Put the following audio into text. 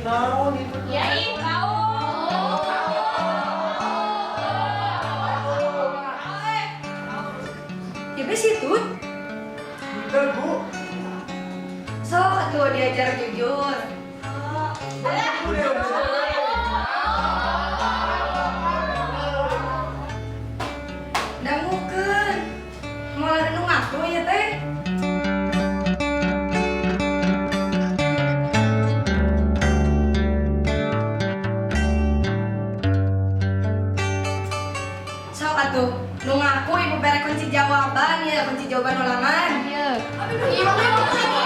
naon itu? Ya ih, tahu. Ya bes itu. Betul bu. So, tuh diajar jujur. Dangukeun. Moal ada nu ngaku ya teh. Sok atuh, nu ngaku ibu bere kunci jawaban ya, kunci jawaban ulangan. Iya. Aduh, iya.